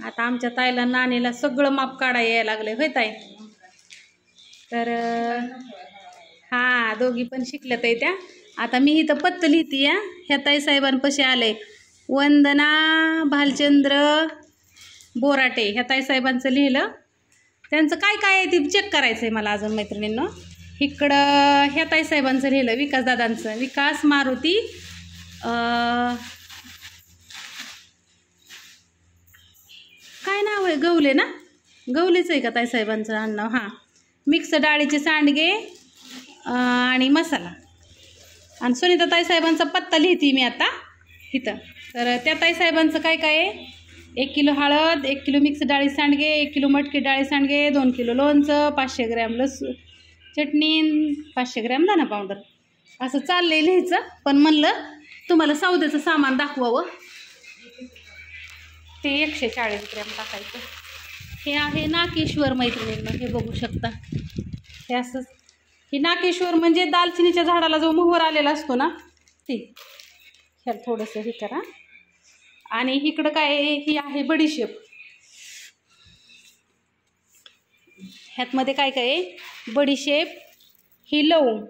आता आमच्या ताईला नानीला सगळं माप काढा यायला लागले होय ताई. तर हा दोघी पण शिकल्यात आहे त्या. आता मी इथं पत्त लिहिते या. ह्या ताई साहेबांपाशी आले वंदना भालचंद्र बोराटे. ह्या ताई साहेबांचं लिहिलं. त्यांचं काय काय आहे ते चेक करायचं आहे मला अजून मैत्रिणींनो. इकडं ह्या ताई साहेबांचं लिहिलं विकास दादांचं. विकास मारुती काय नाव आहे गवले ना, गवलेच आहे का ताई साहेबांचं आडनाव. हां मिक्स डाळीचे सांडगे आणि मसाला. आणि सुनीता ताई साहेबांचा पत्ता लिहिते मी आता इथं. तर त्या ताई साहेबांचं काय काय आहे. 1 किलो हळद, 1 किलो मिक्स डाळी सांडगे, 1 किलो मटकी डाळी सांडगे, 2 किलो लोणचं, 500 ग्रॅम चटणी, 500 ग्रॅम धना पावडर. असं चाललंय लिहायचं. पण म्हणलं तुम्हाला सौद्याचं सामान दाखवावं. ते 140 ग्रॅम टाकायचं. हे आहे नाकेश्वर मैत्रिणींना. हे बघू शकता. हे असंच हे नाकेश्वर म्हणजे दालचिनीच्या झाडाला जो मोहर आलेला असतो ना ते. ह्याला थोडंसं हे करा. आणि इकडं काय ही आहे बडीशेप. ह्यातमध्ये काय काय आहे बडीशेप, ही लवंग,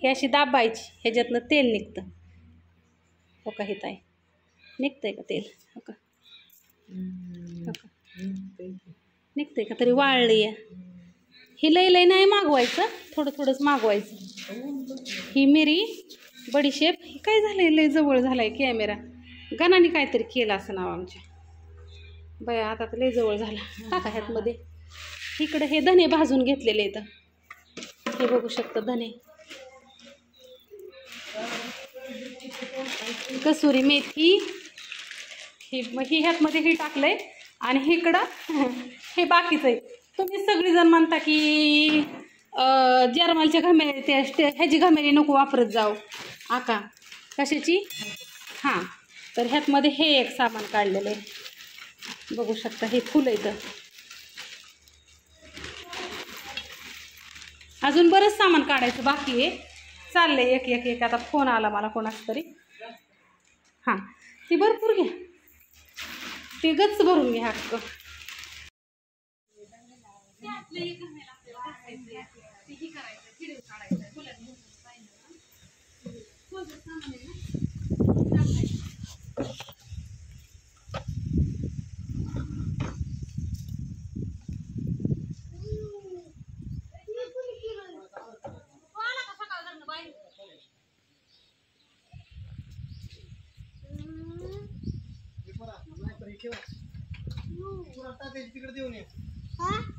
ही अशी दाबायची. ह्याच्यातनं तेल निघतं. हो का हे ताई निघतंय का तेल. हो का निघतंय का तरी वाळली आहे. ही लई नाही मागवायचं, थोडं थोडंच मागवायचं. ही मिरी बडीशेप. ही काय झालंय लई जवळ झालाय कॅमेरा. गणाने काहीतरी केलं असं नाव आमच्या बया. आता तर लई जवळ झाला. टाका ह्यातमध्ये. इकडं हे धने भाजून घेतलेले इथं. हे बघू शकता धने, कसुरी मेथी. ही ह्यातमध्ये हे टाकलंय. आणि इकडं हे बाकीचं आहे. तुम्ही सगळीजण म्हणता की जर्मलच्या घमेली ह्याची घमेली नको वापरत जाऊ आका. कशाची. हां तर ह्यातमध्ये हे एक सामान काढलेलं आहे. बघू शकता हे फुलं इथं. अजून बरंच सामान काढायचं बाकी आहे. चाललंय एक एक एक. आता फोन आला मला कोणाचा तरी. हां ती भरपूर घ्या. ते गच्च भरून घ्या हक्क.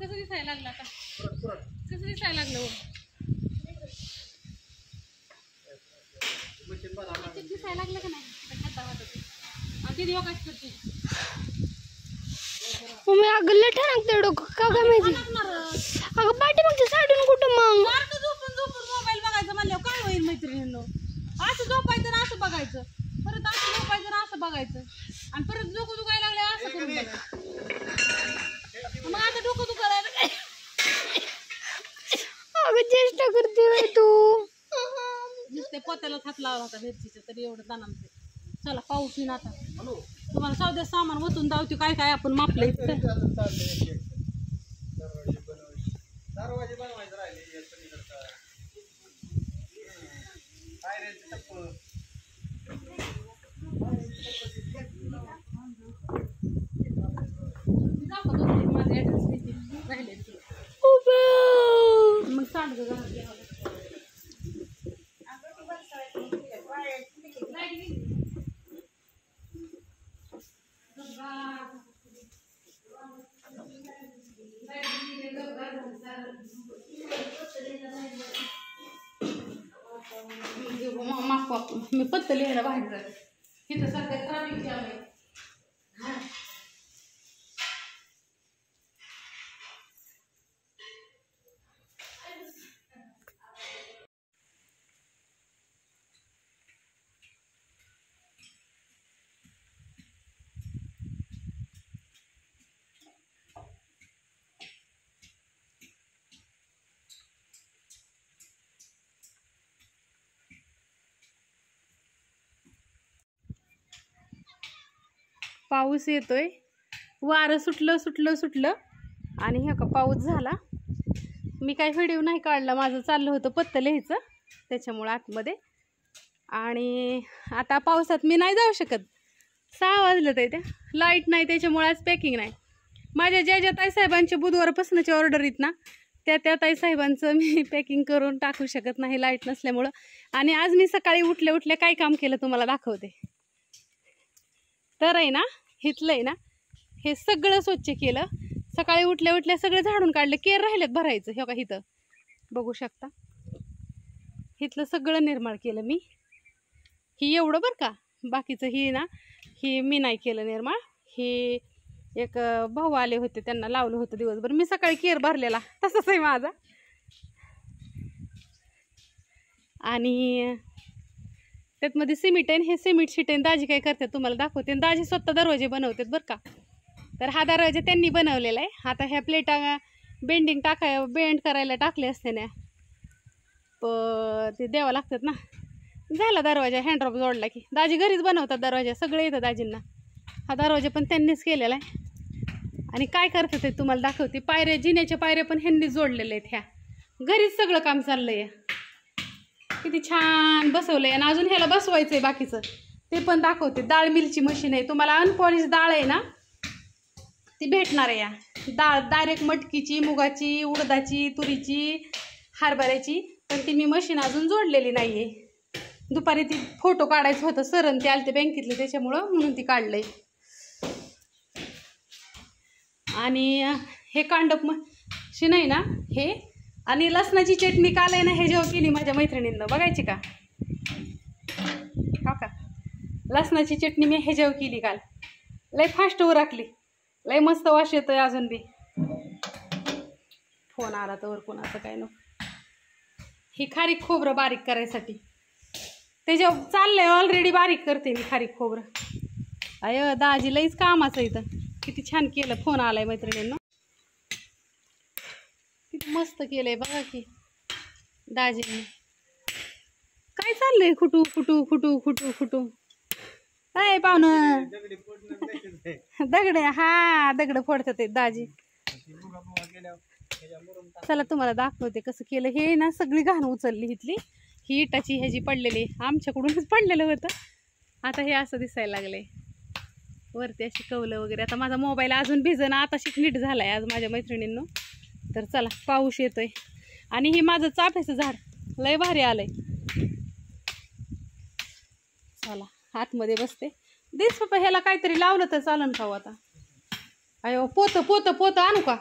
कसं दिसायला लागलं आता. कसं दिसायला लागलं दिसायला लागलं का नाही. दीदी हो काय करते मम्मी. अगं लठा लागतं डोकं का काय माहिती. अगं पाठी मागच्या साडून कुठं मग. झोपून झोपून मोबाईल बघायचं म्हणल्यावर काय होईल मैत्रिणींनो. असं झोपायचं ना असं बघायचं, परत असं झोपायचं ना असं बघायचं, आणि परत डोकं दुखायला लागलं असं करून बघायचं. मग आता डोकं दुखायला काय. अगं चेष्टा करते बाई तू. नुसते पोत्यालाच हात लावला होता मिरचीचं तरी एवढं दानांचं. चला पाऊस येईन आता. तुम्हाला सौद्या सामान वतून दावतो काय काय आपण मापलंय. मग सांड मी पत्त लिहायला बाहेर जाते. इथं सध्या ट्रॅफिक जाम आहे. पाऊस येतोय, वारं सुटलं सुटलं सुटलं आणि हे का पाऊस झाला. मी काही व्हिडिओ नाही काढला, माझं चाललं होतं पत्तं लिहायचं त्याच्यामुळं आतमध्ये. आणि आता पावसात मी नाही जाऊ शकत, 6 वाजलं तर त्या लाईट नाही त्याच्यामुळे आज पॅकिंग नाही. माझ्या ज्या ताईसाहेबांचे बुधवारपासूनची ऑर्डर आहेत ना त्या ताईसाहेबांचं मी पॅकिंग करून टाकू शकत नाही लाईट नसल्यामुळं. आणि आज मी सकाळी उठल्या उठल्या काय काम केलं तुम्हाला दाखवते. तर आहे ना इथलं आहे ना हे सगळं स्वच्छ केलं. सकाळी उठल्या उठल्या सगळं झाडून काढलं, केर राहिलेत भरायचं. हे का इथं बघू शकता, इथलं सगळं निर्माण केलं मी. ही एवढं बरं का, बाकीचं ही ना ही मी नाही केलं निर्माण. हे एक भाऊ आले होते त्यांना लावलं होतं दिवसभर. मी सकाळी केर भरलेला तसंच आहे माझा. आणि त्यातमध्ये सिमेंट आहे, हे सिमेंट शीट आहे. दाजी काय करतात तुम्हाला दाखवते. दाजी स्वतः दरवाजे बनवतात बरं का. तर हा दरवाजा त्यांनी बनवलेला आहे. आता ह्या प्लेटा बेंड करायला टाकले असते ना, ते द्यावं लागतात ना. झाला दरवाजा हँडरॉप जोडला की. दाजी घरीच बनवतात दरवाजा, सगळे येतं दाजींना. हा दरवाजा पण त्यांनीच केलेला आहे. आणि काय करतात ते तुम्हाला दाखवते. पायऱ्या, जिन्याच्या पायऱ्या पण ह्यांनीच जोडलेल्या आहेत. ह्या घरीच सगळं काम चाललंय. किती छान बसवलंय. आणि अजून ह्याला बसवायचं आहे बाकीचं, ते पण दाखवते. डाळ मिलची मशीन आहे. तुम्हाला अनपॉलिश डाळ आहे ना ती भेटणार आहे. या डाळ डायरेक्ट मटकीची, मुगाची, उडदाची, तुरीची, हरभऱ्याची. पण ती मी मशीन अजून जोडलेली नाही आहे. दुपारी ती फोटो काढायचं होतं, सरण ते आले ते बँकेतले त्याच्यामुळं, म्हणून ती काढलंय. आणि हे कांडप मशीन आहे ना हे. आणि लसणाची चटणी काल आहे ना हे जेव्हा केली माझ्या मैत्रिणींना, बघायची का हो का. लसणाची चटणी मी हे जेव्हा केली काल, लय फास्ट उरकली, लय मस्त वास येतोय अजून बी. फोन आला तर कोणाचं काय नको. ही खारीक खोबरं बारीक करायसाठी त्याच्यावर चाललंय, ऑलरेडी बारीक करते मी खारीक खोबरं. अय दाजी लईच कामाचं इथं. किती छान केलं, फोन आलाय मैत्रिणींना. किती मस्त केलंय बघा की दाजींनी. काय चाललंय खुटू खुटू खुटू खुटू खुटू. काय पाहुणं दगड, हा दगड फोडतात ते दाजी. चला तुम्हाला दाखवते कसं केलं. हे ना सगळी घाण उचलली इथली. ही इटाची ह्याची पडलेली, आमच्याकडूनच पडलेलं होतं. आता हे असं दिसायला लागलंय वरती अशी कवलं वगैरे. आता माझा मोबाईल अजून भिजन, आताशी नीट झालाय आज माझ्या मैत्रिणींनो. तर चला पाऊस येतोय. आणि हे माझं चाफ्याचं झाड लय भारी आलंय. चला आतमध्ये बसते. दिस पप्पा ह्याला काहीतरी लावलं तर चालन खाऊ आता. अयो पोतं पोतं पोतं आणू का.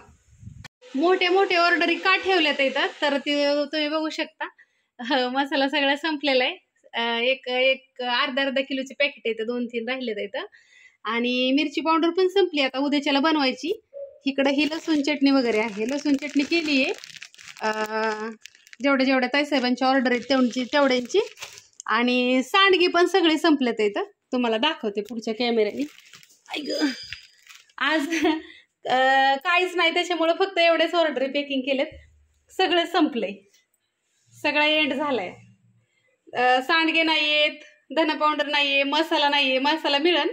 मोठे मोठे ऑर्डरी का ठेवल्यात इथं तर ते तुम्ही बघू शकता. मसाला सगळा संपलेला आहे. एक अर्धा किलोचे पॅकेट येतं, 2-3 राहिलेत इथं. आणि मिरची पावडर पण संपली, आता उद्याच्याला बनवायची. इकडं ही लसूण चटणी वगैरे आहे. लसूण चटणी केली आहे जेवढ्या ताईसाहेबांची ऑर्डर आहेत तेवढ्यांची. आणि सांडगे पण सगळे संपलेत इथं, तुम्हाला दाखवते पुढच्या कॅमेऱ्याने. आज काहीच नाही त्याच्यामुळं फक्त एवढेच ऑर्डर पॅकिंग केलेत. सगळे संपले, सगळा एंड झालाय. सांडगे नाही आहेत, धना पावडर नाही आहे, मसाला नाही आहे. मसाला मिळन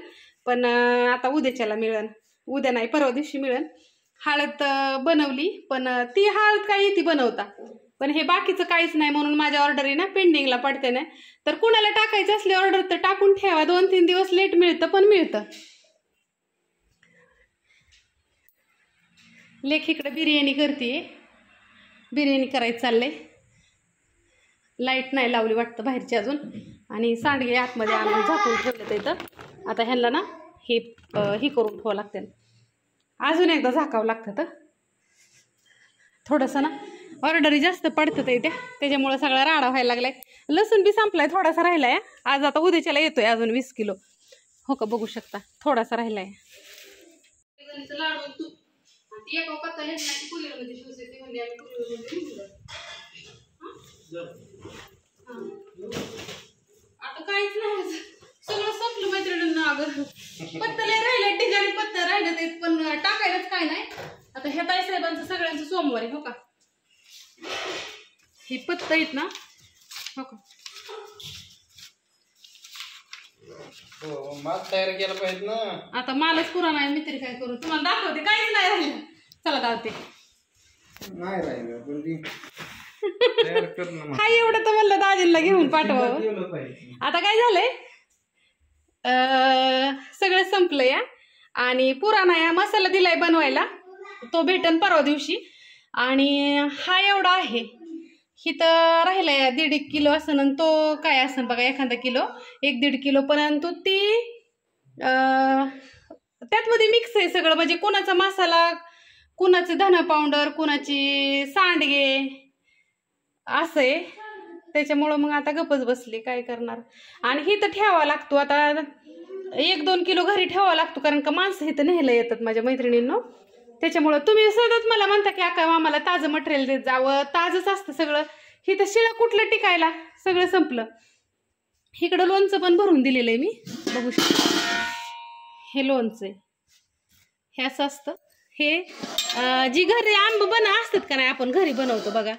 पण आता उद्याच्याला मिळन, उद्या नाही परवा दिवशी मिळन. हळद बनवली पण ती हळद काय ती बनवता, पण हे बाकीचं काहीच नाही. म्हणून माझ्या ऑर्डर आहे ना पेंडिंगला पडते ना. तर कुणाला टाकायचं असले ऑर्डर तर टाकून ठेवा. 2-3 दिवस लेट मिळतं पण मिळतं. लेख इकडे बिर्याणी करते, बिर्याणी करायचं चाललंय. लाईट नाही लावली वाटतं बाहेरची अजून. आणि सांडगे आतमध्ये आणून झाकून ठेवलं तर इथं. आता ह्यांना ना हे करून ठेवावं लागतं, अजून एकदा झाकावं लागतं. तर थोडंसं ना ऑर्डरी जास्त पडतं इथे, त्याच्यामुळं सगळा राडा व्हायला लागलाय. लसूण बी संपलाय, थोडासा राहिलाय आज. आता उद्याच्याला येतोय अजून 20 किलो. हो का बघू शकता, थोडासा राहिलाय. आता काहीच नाही, सगळं संपलं मैत्रिणींना. अगं पत्ता लय राहिलं, ठिकाणी पत्ता राहिलं ते पण टाकायलाच काय नाही. आता ह्या ताईसाहेबांचं सगळ्यांचं सोमवारी. हो का हे पत्ता आहेत ना, हो का हो माल तयार केला पाहिजे ना. आता मालच पुरा नाही, मी तरी काय करू, तुम्हाला दाखवते काहीच नाही राहिलं. चला दावते. नाही राहिलं पण ती तयार कर ना मग. हा एवढं तर म्हणलं दाजींना घेऊन पाठवावं. केलं पाहिजे. आता काय झालंय, सगळं संपलं या. आणि पुराणा या मसाला दिलाय बनवायला, तो भेटन परवा दिवशी. आणि हा एवढा आहे, हिथं राहिलाय 1.5 किलो असं, आणि तो काय असं बघा एखादा किलो 1-1.5 किलो. परंतु ती त्यातमध्ये मिक्स आहे सगळं, म्हणजे कुणाचा मसाला, कुणाचे धना पावडर, कुणाची सांडगे असं आहे. त्याच्यामुळं मग आता गपच बसली, काय करणार. आणि हिथं ठेवावा लागतो आता 1-2 किलो घरी ठेवावा लागतो, कारण का माणसं इथं न्यायला येतात माझ्या मैत्रिणींनो. त्याच्यामुळं तुम्ही सतत मला म्हणता की आका आम्हाला ताजं मटेरियल देत जावं, ताजंच असतं सगळं. हिथं शिळं कुठलं टिकायला, सगळं संपलं. इकडं लोणचं पण भरून दिलेलं आहे मी, बघू शकता. हे लोणचं आहे, हे असं असतं. हे जी घरी आंब असतात का नाही, आपण घरी बनवतो बघा,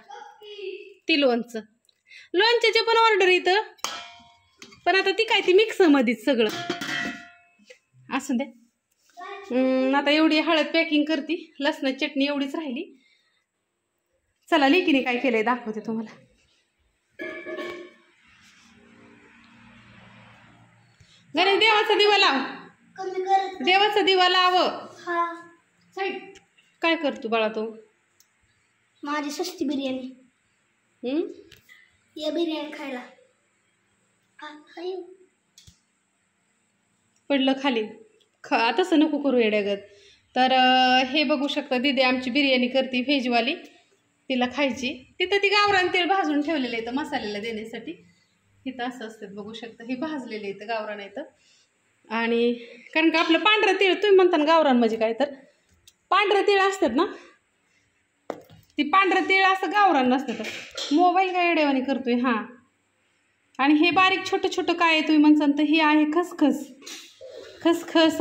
ती लोणचं. लोणच्याचे पण ऑर्डर येतं, पण आता ती काय ती मिक्समध्येच सगळं असू दे. आता एवढी हळद पॅकिंग करते, लसणाची चटणी एवढीच राहिली. चला लेकीने काय केलंय दाखवते तुम्हाला. घरी देवाचा दिवा लाव, देवाचा दिवा लाव. काय करतो बाळा तू? माझी स्वस्ती बिर्याणी, या बिर्याणी खायला. पडलं खाली, तसं नको करू येड्यागत. तर हे बघू शकता, दीदी आमची बिर्याणी करते व्हेजवाली, तिला खायची. तिथं ती गावरान तेल भाजून ठेवलेलं आहे मसाल्याला देण्यासाठी. तिथं असं असतं बघू शकता, हे भाजलेलं येतं गावरान येतं. आणि कारण का आपलं पांढरं तेल, तुम्ही म्हणता ना गावरान म्हणजे काय, तर पांढरं तेल असतात ना, ती पांढरं तेल असं गावरान नसतं. तर मोबाईल काय येड्यावानी करतोय. हां, आणि हे बारीक छोटं छोटं काय आहे तुम्ही म्हणसान, तर हे आहे खसखस. खसखस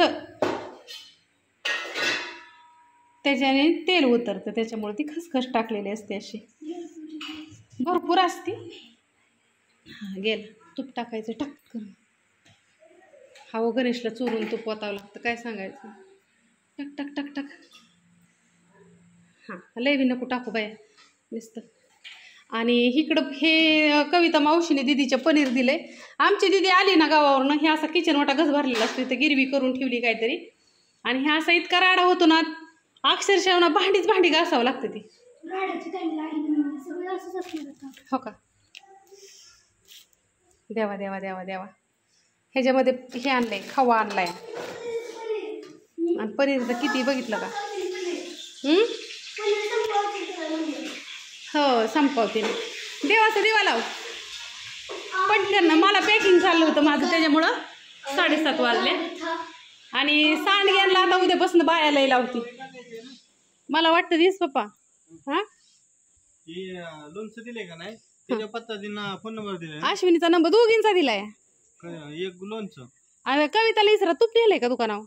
त्याच्याने तेल उतरतं, त्याच्यामुळे ती खसखस टाकलेली असते. अशी भरपूर असते. हां गेलं, तूप टाकायचं टाक करून. हा गणेशला चोरून तूप ओतावं लागतं, काय सांगायचं. टक टक टक टक. हां लय बी नको टाकू बाया नुसतं. आणि इकडं हे कविता मावशीने दीदीच्या पनीर दिले. आमची दीदी आली ना गावावरून, हे असा किचन वाटा घस भरलेला असतो, इथं गिरवी करून ठेवली काहीतरी. आणि हे असा इतका राडा होतो ना, अक्षरशः ना भांडी घासावं लागतं ती. हो का, देवा देवा देवा देवा. ह्याच्यामध्ये हे आणलंय, खवा आणलाय. आणि पनीर तर किती बघितलं का. हो संपवते. देवाचा दिवा लाव. पटकन ना, मला पॅकिंग चाललं होतं माझं, त्याच्यामुळं 7:30 वाजले. आणि सांडग्यांना आता उद्यापासून बायालाही लावती, मला वाटतं दिस पप्पा. हा लोणचं दिले का नाही, त्याच्या पत्ता दिना, फोन नंबर दिला, अश्विनीचा नंबर दोघींचा दिलाय. एक लोणचं. आणि कविताला इसरा तूप नेलंय का दुकानावर?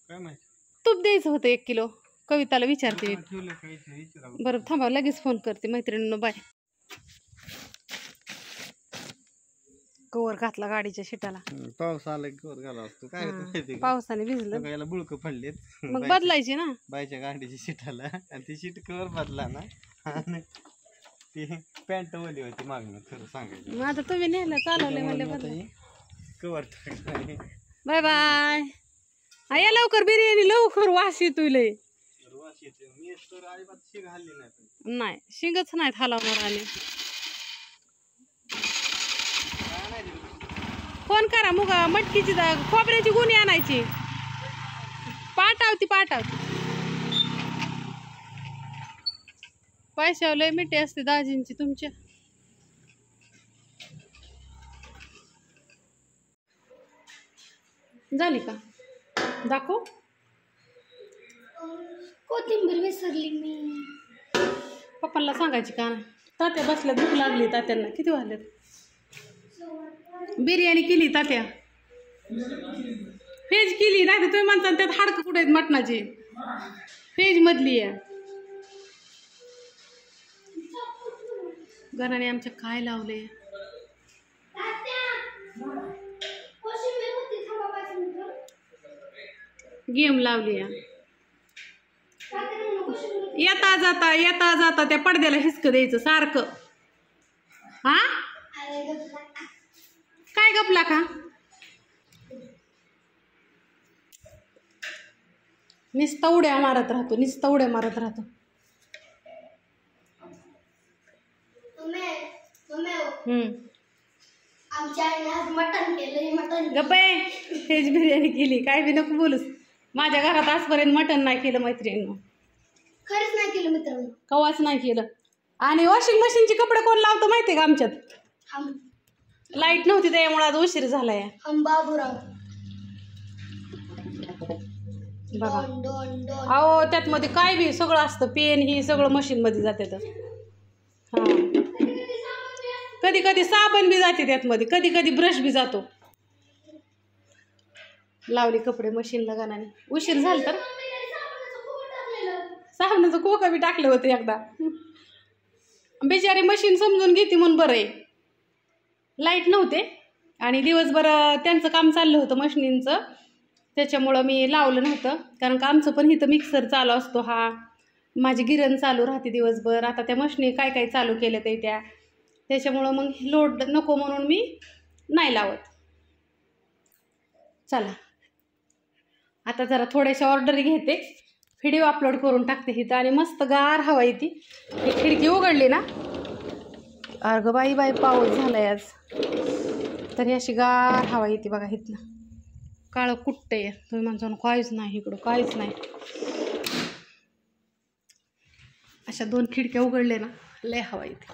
काय माहिती, तूप द्यायचं होतं 1 किलो. कविताला विचारते. ठेवलं काय विचारावं. बरं थांबा, लगेच फोन करते मैत्रिणींना. बाय. कवर घातला गाडीच्या शिटाला. पाऊस आला की कवर घाला असतो, काय होतं माहिती का, पावसाने भिजलं, याला बुळकं पडलेत मग बदलायची ना बायच्या गाडीच्या शिटाला. आणि ती शीट कवर बदला ना, आणि ती पॅन्ट ओली होती मागणं, खरं सांगायचं. मग आता तुम्ही नेलं चालवलंय म्हणले बदला. कवर टाकलं. Bye bye. या लवकर, बिर्याणी लवकर वास येतोय लय. मी तर अजिबात शिग हल्ली नाही, नाही शिंगच नाहीत हलवणार. आणि फोन करा, मुगा मटकीची खोबऱ्याची गुणी आणायची. पाठावती पैशावर लय मिठी असते दाजींची तुमच्या. झाली का दाखव. कोथिंबीर विसरली मी. पप्पांना सांगायची का नाही. तात्या बसल्या, भूक लागली तात्यांना. किती वाजलेत? बिर्याणी केली तात्या, व्हेज केली. नाही तर तुम्ही म्हणता त्यात हाडकं कुठे आहेत मटणाची, व्हेज मधली आहे. घराने आमच्या काय लावले. गेम लावली या. येता जाता त्या पडद्याला हिसक द्यायचं सारखं. हा काय गपला का? नुसता उड्या मारत राहतो. आमच्या आईने आज मटण केलं. गप्पे व्हेज बिर्याणी केली. काय बी नको बोलूस. माझ्या घरात आजपर्यंत मटण नाही केलं मैत्रिणीनं. खरंच नाही केलं मित्रांनो. कवाच नाही केलं. आणि वॉशिंग मशीनचे कपडे कोण लावतं माहितीये का आमच्यात? लाईट नव्हती त्यामुळे आज उशीर झालाय. बाबूराव बघा अहो त्यात मध्ये काय बी सगळं असतं. पेन ही सगळं मशीन मध्ये जाते. हा कधी कधी साबण बी जाते त्यात मध्ये. कधी कधी ब्रश बी जातो. लावली कपडे मशीनला गाण्याने. उशीर झाला तर साबणाचं कोका बी टाकलं होतं एकदा. बिचारी मशीन समजून घेते म्हणून बरं आहे. लाईट नव्हते आणि दिवसभर त्यांचं काम चाललं होतं मशीनींचं. त्याच्यामुळं मी लावलं नव्हतं. कारण का आमचं पण इथं मिक्सर चालू असतो. हा माझी गिरण चालू राहते दिवसभर. आता त्या मशीनी काय चालू केल्या त्या त्याच्यामुळं मग लोड नको म्हणून मी नाही लावत. चला आता जरा थोड्याशा ऑर्डरी घेते. व्हिडिओ अपलोड करून टाकते इथं. आणि मस्त गार हवा येते. ही खिडकी उघडली ना अगं बाई पाऊस झालाय आज. तरी अशी गार हवा येते बघा इथनं. काळं कुट्टे तुम्ही म्हणता काहीच नाही इकडं काहीच नाही. अशा 2 खिडक्या उघडले ना लय हवा येते.